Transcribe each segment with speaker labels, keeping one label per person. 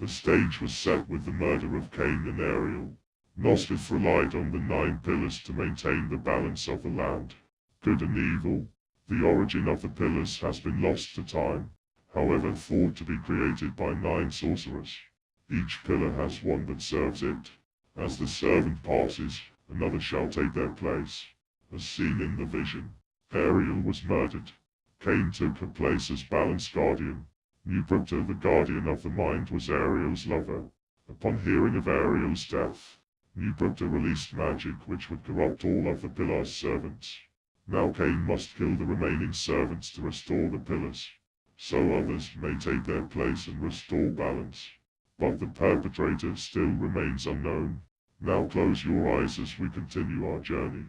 Speaker 1: The stage was set with the murder of Kain and Ariel. Nosgoth relied on the 9 pillars to maintain the balance of the land. Good and evil. The origin of the pillars has been lost to time, however thought to be created by 9 sorcerers. Each pillar has one that serves it. As the servant passes, another shall take their place. As seen in the vision, Ariel was murdered. Kain took her place as balance guardian. Nubructa, the guardian of the mind, was Ariel's lover. Upon hearing of Ariel's death, Nubructa released magic which would corrupt all of the pillars' servants. Now Kain must kill the remaining servants to restore the pillars, so others may take their place and restore balance. But the perpetrator still remains unknown. Now close your eyes as we continue our journey.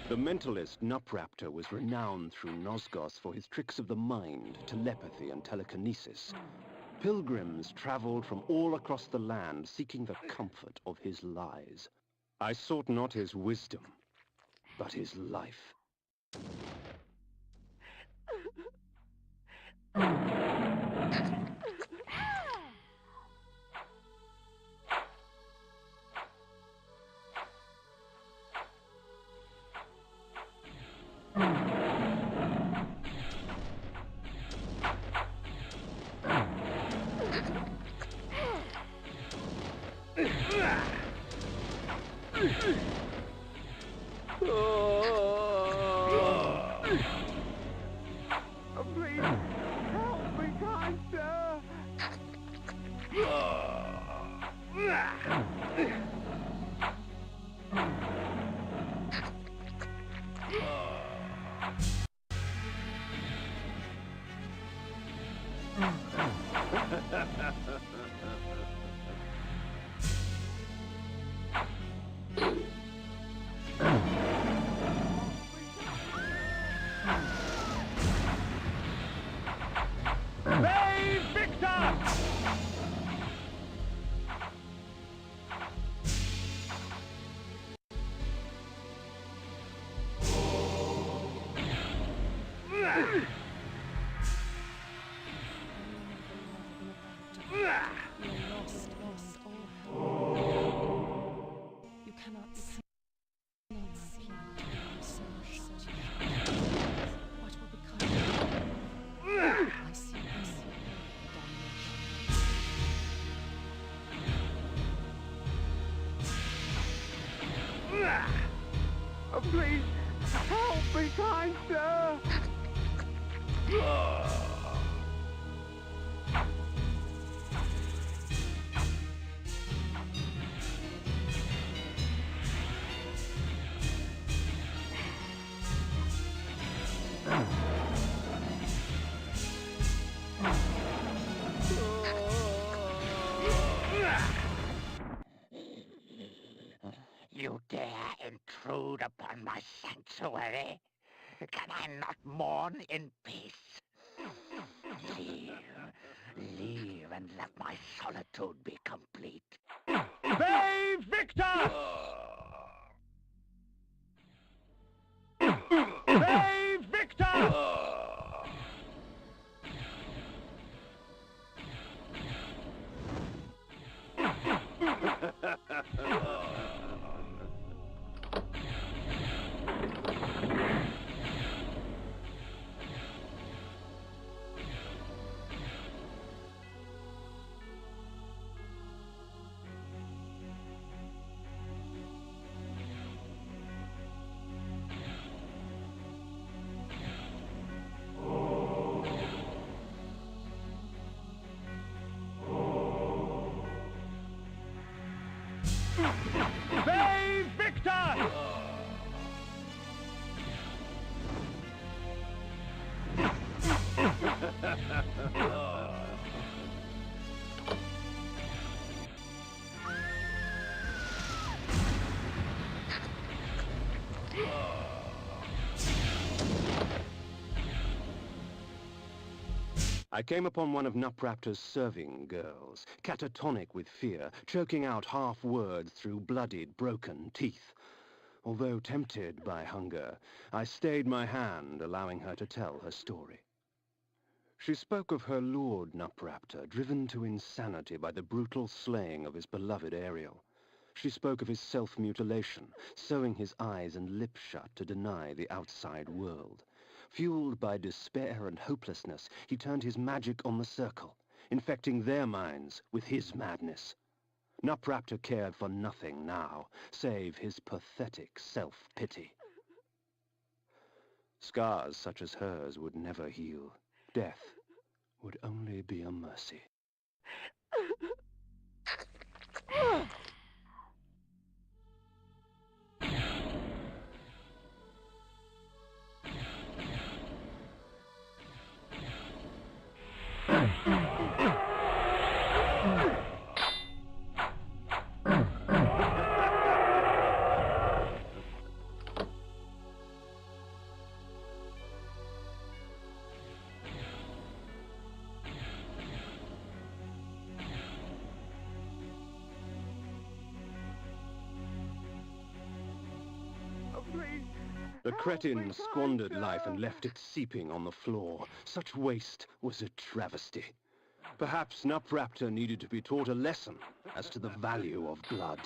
Speaker 2: The mentalist Nupraptor was renowned through Nosgoth for his tricks of the mind, telepathy, and telekinesis. Pilgrims traveled from all across the land seeking the comfort of his lies. I sought not his wisdom, but his life.
Speaker 3: Please, help me, kind sir.
Speaker 4: You cannot see. What will become of you? I see damnation.
Speaker 3: Please, help me, kind sir.
Speaker 5: You dare intrude upon my sanctuary? Can I not mourn in peace? Leave, leave and let my solitude be complete.
Speaker 3: Bay Victor! Bay Victor! Bay Victor!
Speaker 2: I I came upon one of Nupraptor's serving girls, catatonic with fear, choking out half words through bloodied, broken teeth. Although tempted by hunger, I stayed my hand, allowing her to tell her story. She spoke of her lord Nupraptor, driven to insanity by the brutal slaying of his beloved Ariel. She spoke of his self-mutilation, sewing his eyes and lips shut to deny the outside world. Fueled by despair and hopelessness, he turned his magic on the circle, infecting their minds with his madness. Nupraptor cared for nothing now, save his pathetic self-pity. Scars such as hers would never heal. Death would only be a mercy.
Speaker 3: Please.
Speaker 2: The cretin squandered life and left it seeping on the floor. Such waste was a travesty. Perhaps Nupraptor needed to be taught a lesson as to the value of blood.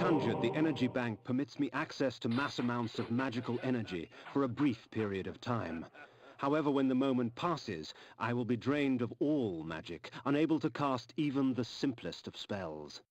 Speaker 2: conjured, the energy bank permits me access to mass amounts of magical energy for a brief period of time. However, when the moment passes, I will be drained of all magic, unable to cast even the simplest of spells.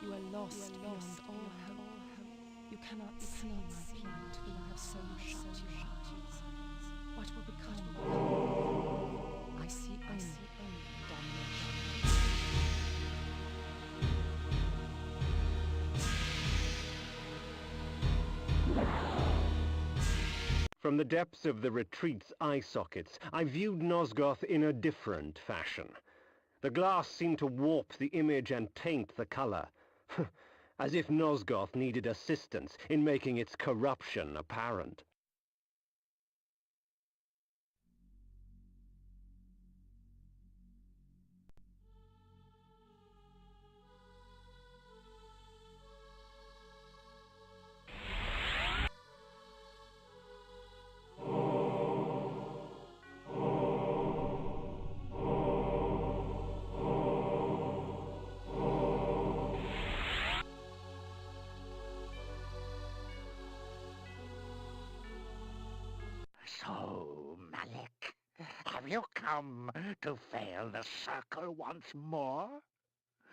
Speaker 4: You are lost beyond all hope. You cannot see my plight when you have so shut your eyes. What will become of you? I see only domination.
Speaker 2: From the depths of the retreat's eye sockets, I viewed Nosgoth in a different fashion. The glass seemed to warp the image and taint the color, as if Nosgoth needed assistance in making its corruption apparent.
Speaker 5: So, Malik, have you come to fail the circle once more?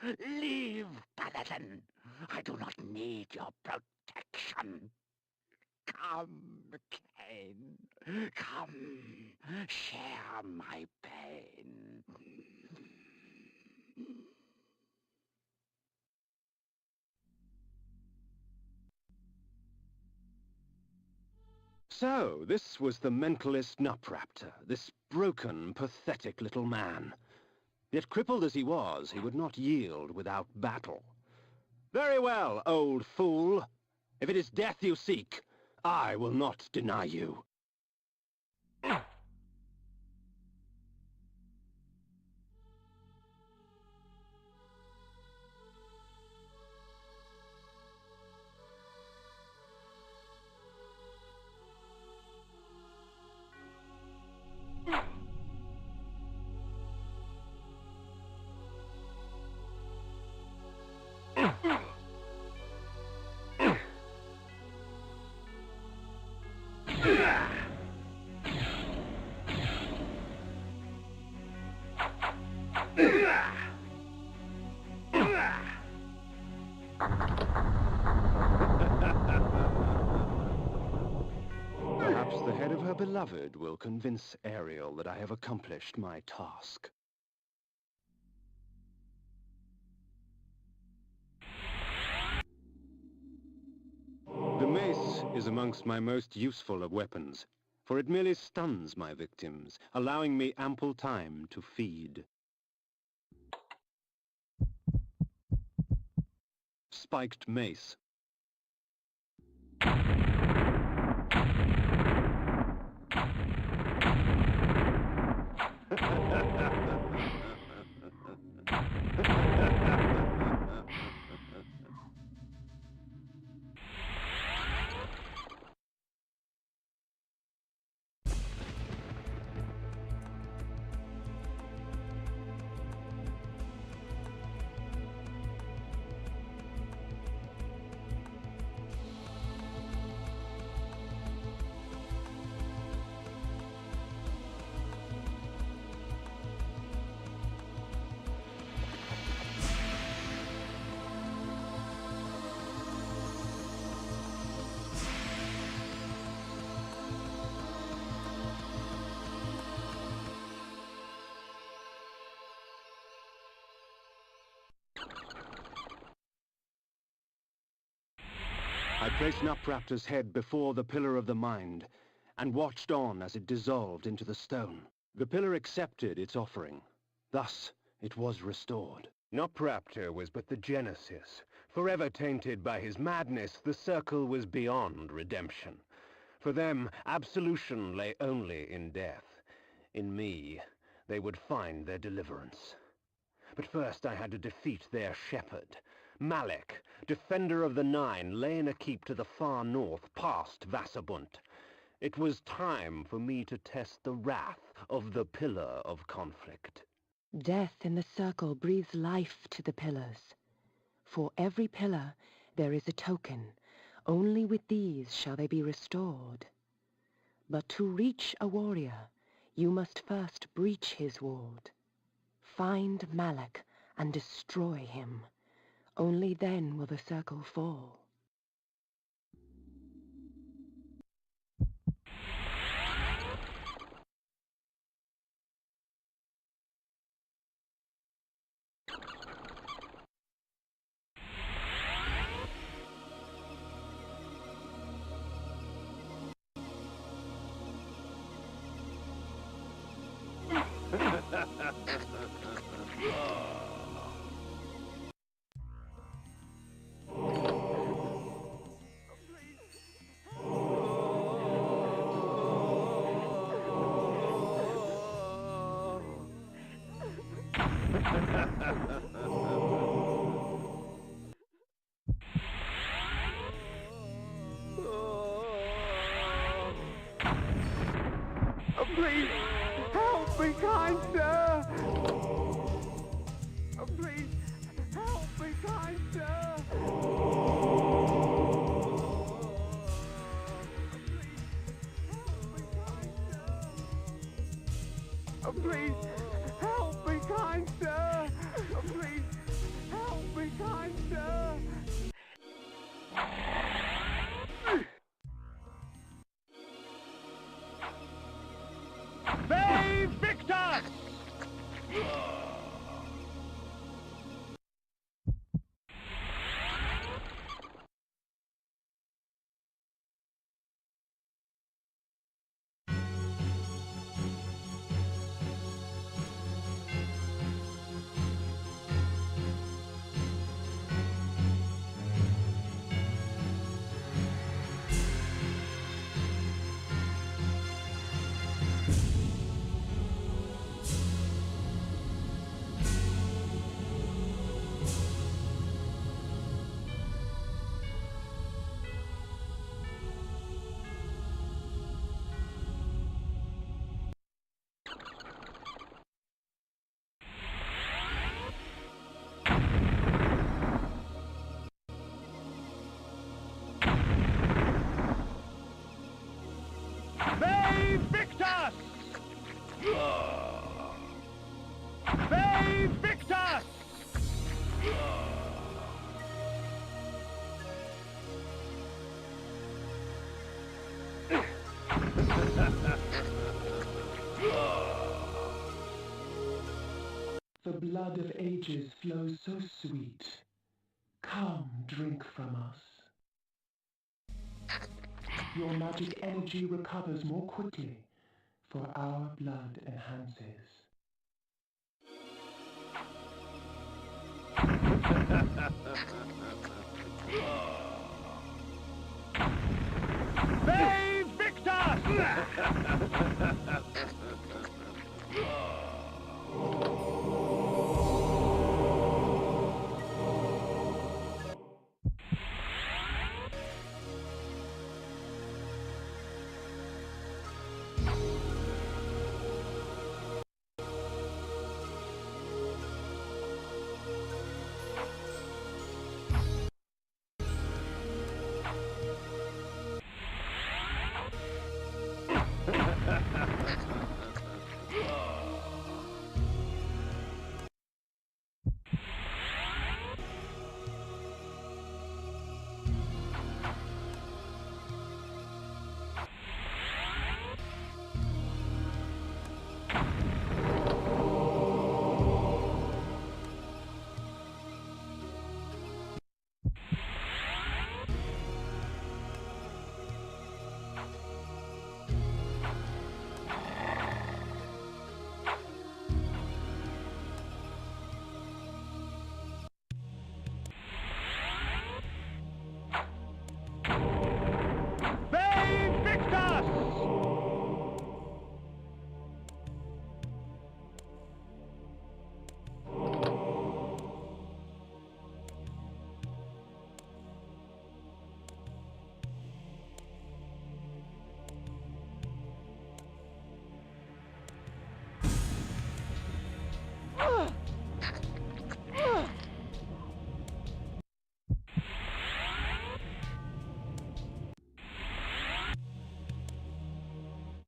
Speaker 5: Leave, Paladin. I do not need your protection. Come, Kain. Come, share my pain.
Speaker 2: So, this was the mentalist Nupraptor, this broken, pathetic little man. Yet crippled as he was, he would not yield without battle. Very well, old fool. If it is death you seek, I will not deny you. Perhaps the head of her beloved will convince Ariel that I have accomplished my task. The mace is amongst my most useful of weapons, for it merely stuns my victims, allowing me ample time to feed. Spiked mace. I placed Nupraptor's head before the Pillar of the Mind, and watched on as it dissolved into the stone. The pillar accepted its offering. Thus, it was restored. Nupraptor was but the genesis. Forever tainted by his madness, the circle was beyond redemption. For them, absolution lay only in death. In me, they would find their deliverance. But first I had to defeat their shepherd. Malek, defender of the Nine, lay in a keep to the far north, past Vassabunt. It was time for me to test the wrath of the Pillar of Conflict.
Speaker 6: Death in the circle breathes life to the pillars. For every pillar there is a token. Only with these shall they be restored. But to reach a warrior, you must first breach his ward. Find Malek and destroy him. Only then will the circle fall.
Speaker 3: Please, help me, kind sir! Please, help me, kind sir! Please, help me, kind sir! Please, help me, kind sir!
Speaker 5: Save Victor! Save Victor! Save Victor!
Speaker 7: The blood of ages flows so sweet. Come, drink from us. your magic energy recovers more quickly, for our blood enhances.
Speaker 3: They Victor!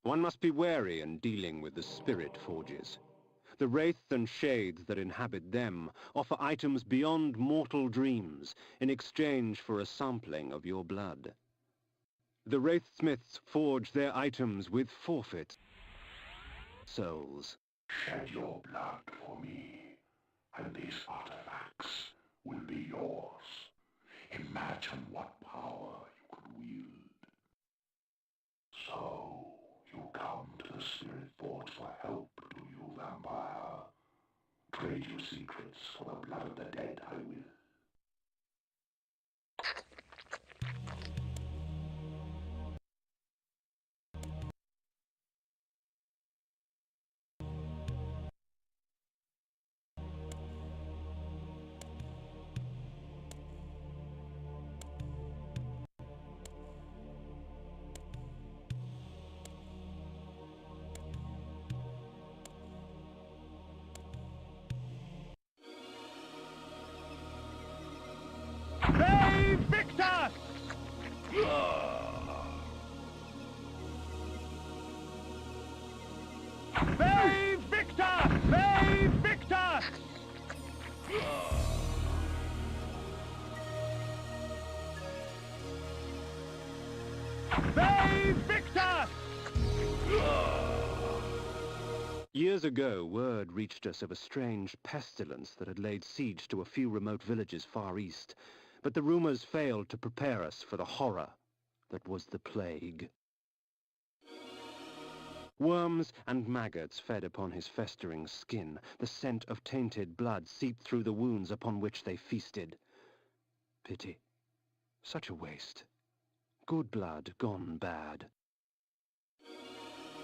Speaker 2: One must be wary in dealing with the spirit forges. The wraiths and shades that inhabit them offer items beyond mortal dreams in exchange for a sampling of your blood. The wraithsmiths forge their items with forfeit souls.
Speaker 8: Shed your blood for me, and these artifacts will be yours. Imagine what power you could wield. So, you come to the Spirit Forge for help, do you, vampire? Trade your secrets for the blood of the dead, I will.
Speaker 3: They Victor! They Victor! They Victor! They Victor!
Speaker 2: Years ago, word reached us of a strange pestilence that had laid siege to a few remote villages far east, but the rumors failed to prepare us for the horror that was the plague. Worms and maggots fed upon his festering skin. The scent of tainted blood seeped through the wounds upon which they feasted. Pity. Such a waste. Good blood gone bad.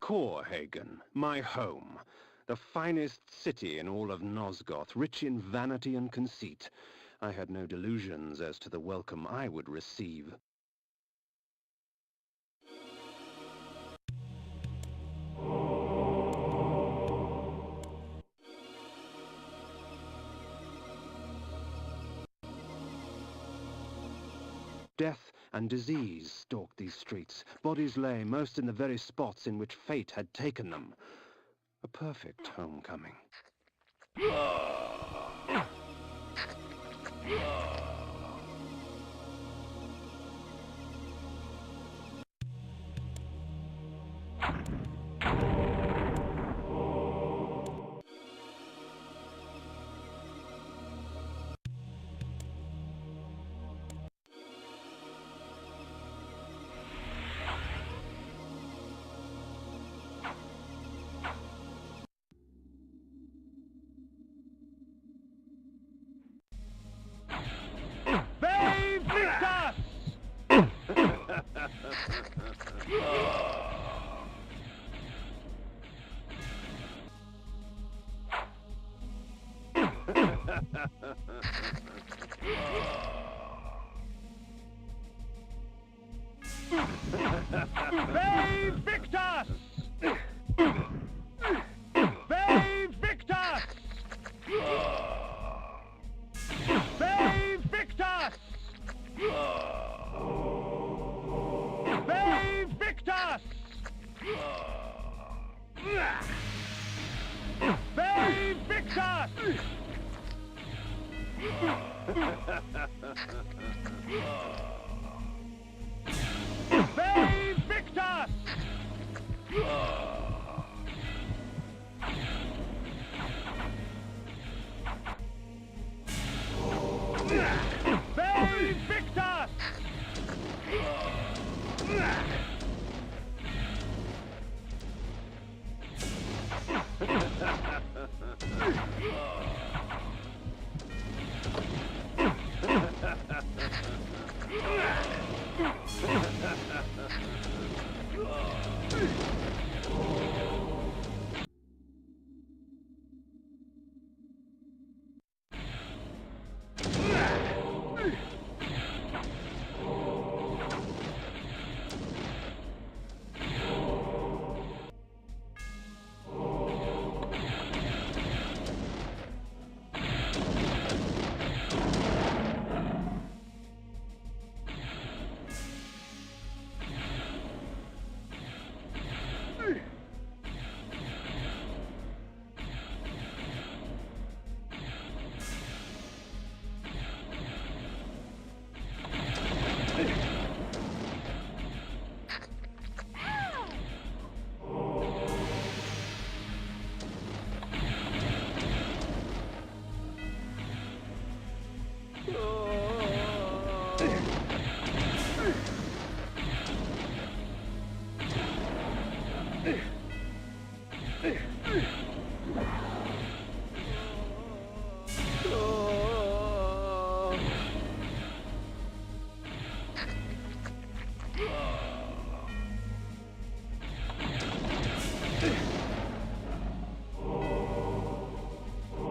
Speaker 2: Korhagen, my home. The finest city in all of Nosgoth, rich in vanity and conceit. I had no delusions as to the welcome I would receive. Death and disease stalked these streets. Bodies lay most in the very spots in which fate had taken them. A perfect homecoming.
Speaker 3: They Victus! They Victus! They Victus! They Victus! They Victus! They Victus! They Victus!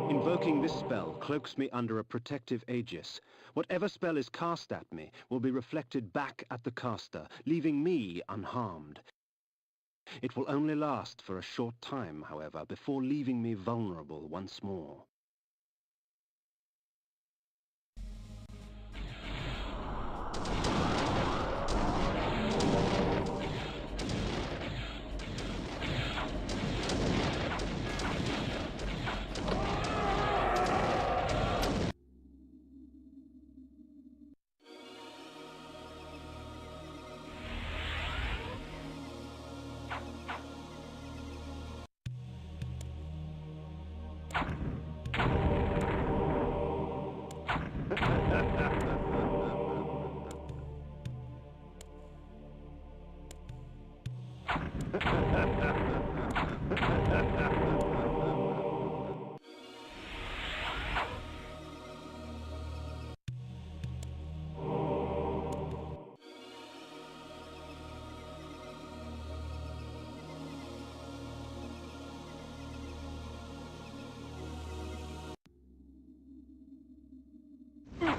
Speaker 2: Invoking this spell cloaks me under a protective aegis. Whatever spell is cast at me will be reflected back at the caster, leaving me unharmed. It will only last for a short time, however, before leaving me vulnerable once more.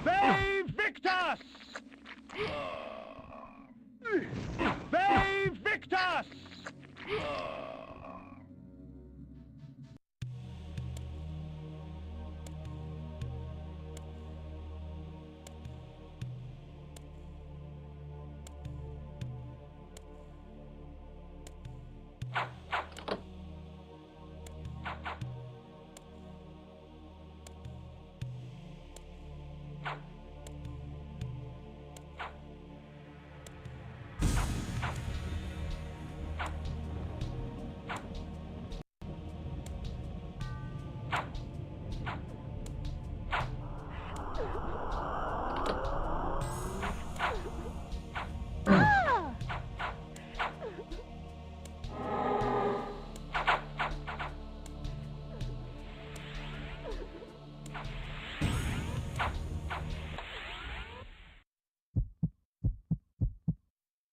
Speaker 3: They Victus! They Victus!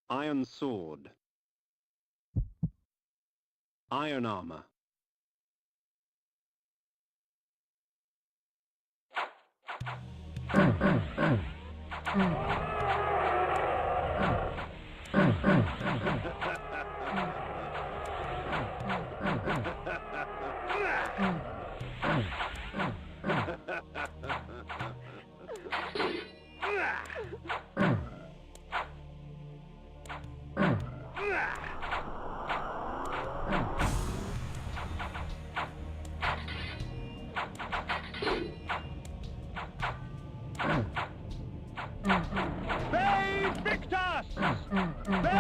Speaker 2: Iron Sword. Iron armor.
Speaker 3: They victors! They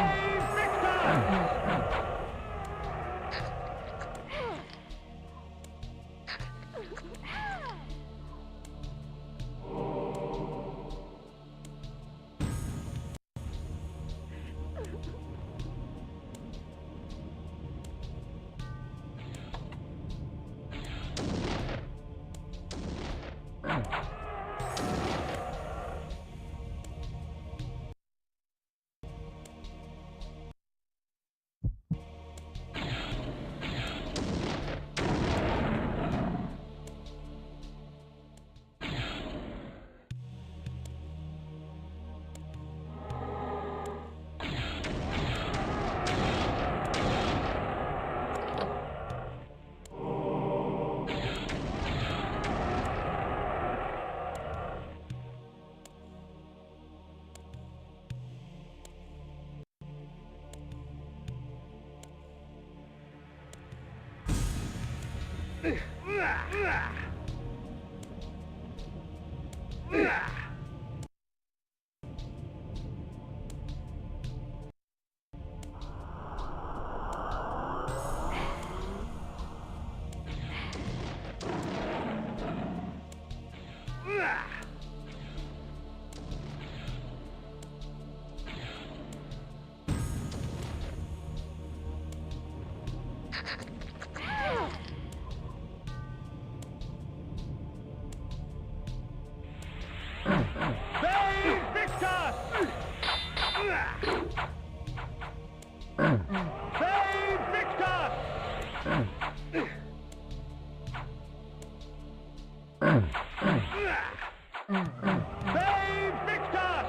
Speaker 3: victors! They victors! They victors! They victors! They victors!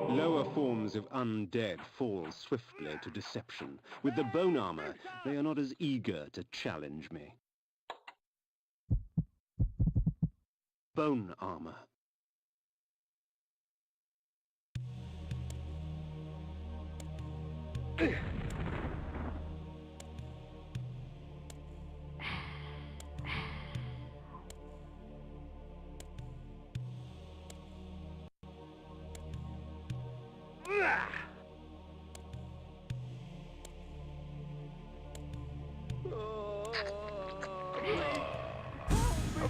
Speaker 2: Lower forms of undead fall swiftly to deception. With the bone armor, they are not as eager to challenge me. Bone armor.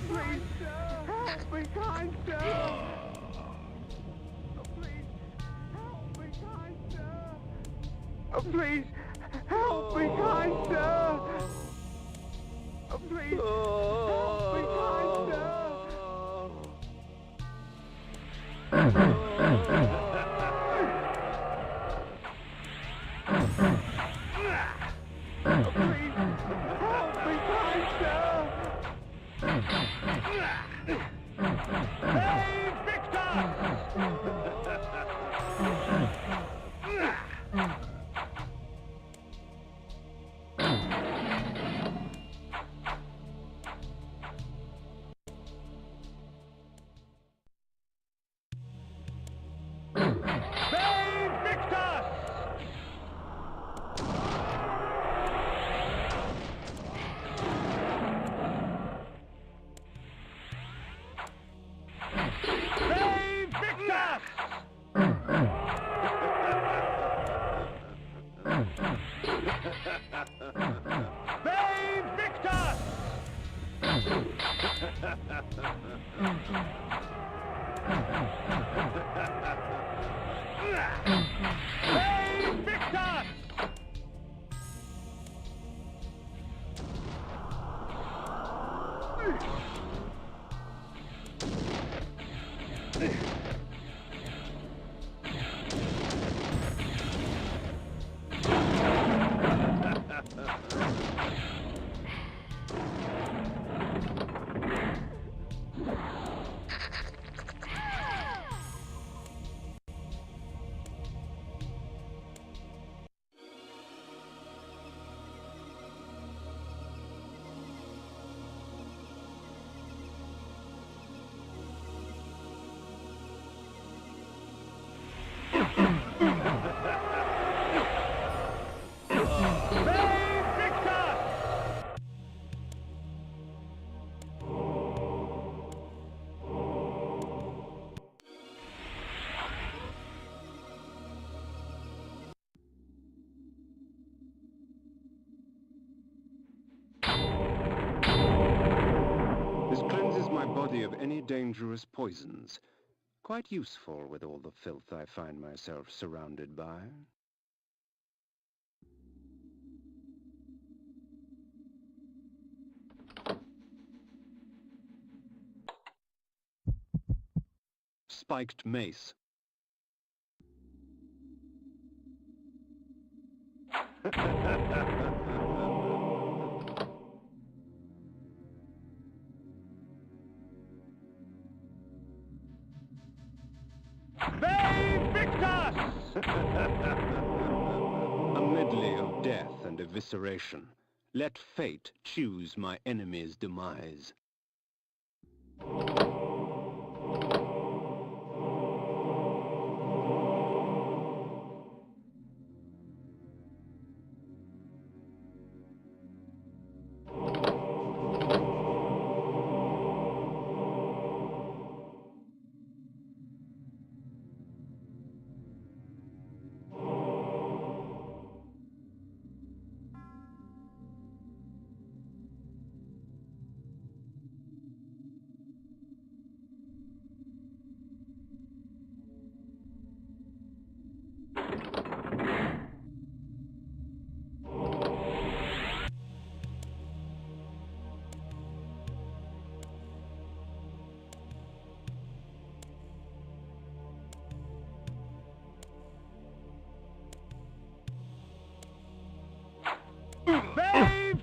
Speaker 3: Please, help me, kind sir! Please, help me, kind sir! Please, help me, kind sir! Please, help me, kind Hey, Victor!
Speaker 2: This cleanses my body of any dangerous poisons. Quite useful with all the filth I find myself surrounded by. Spiked mace. A medley of death and evisceration. Let fate choose my enemy's demise.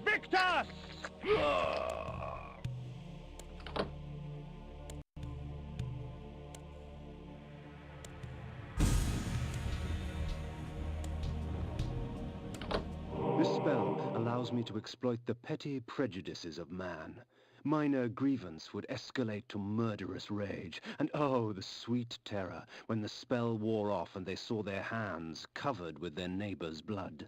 Speaker 3: Victor!
Speaker 2: This spell allows me to exploit the petty prejudices of man. Minor grievance would escalate to murderous rage, and oh, the sweet terror when the spell wore off and they saw their hands covered with their neighbor's blood.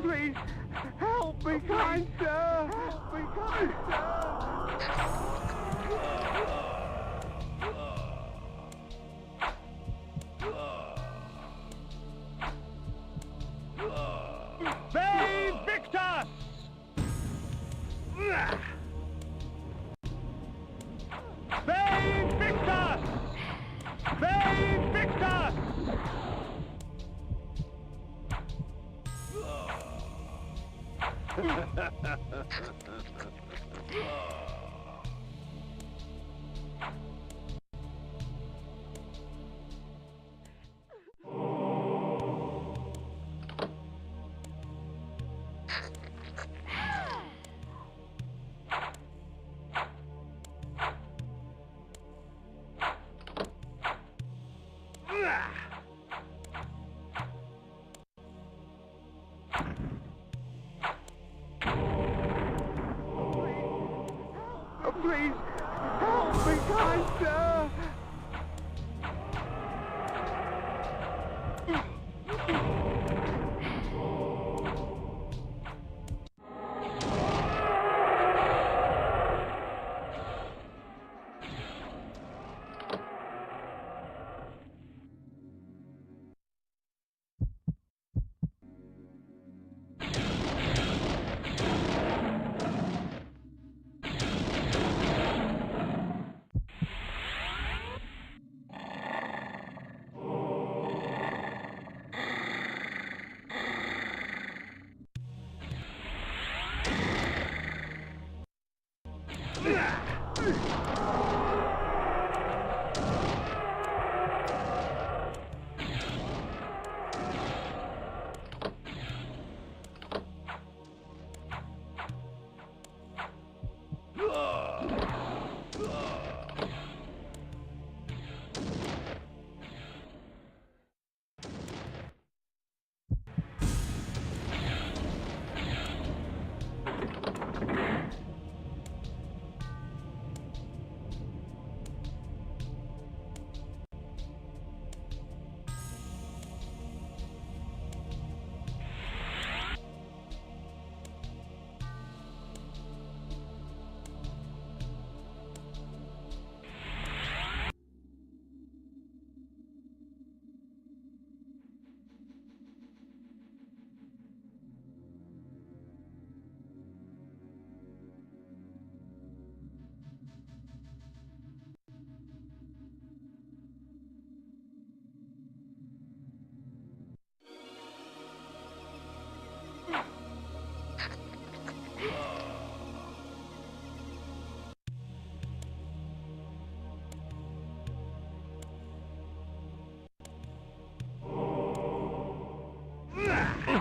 Speaker 3: Please, help me, kind sir! Help me, kind sir! Save Victor! Save Victor! Save Victor! Please, help me, kind sir!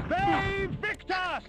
Speaker 5: They Victus!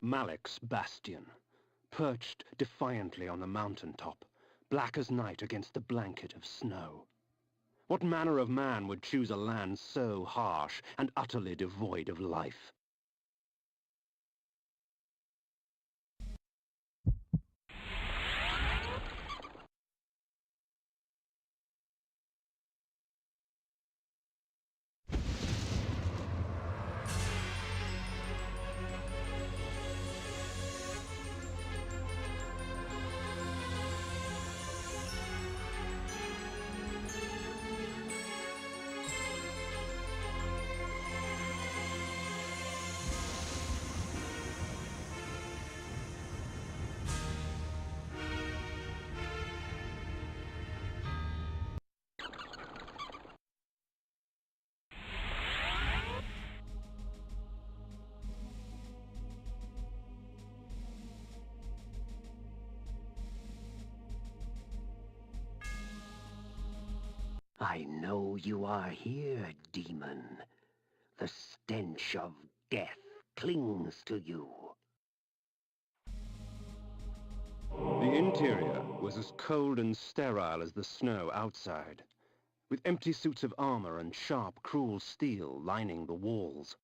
Speaker 2: Malek's bastion, perched defiantly on the mountaintop, black as night against the blanket of snow. What manner of man would choose a land so harsh and utterly devoid of life?
Speaker 5: I know you are here, demon. The stench of death clings to you.
Speaker 2: The interior was as cold and sterile as the snow outside, with empty suits of armor and sharp, cruel steel lining the walls.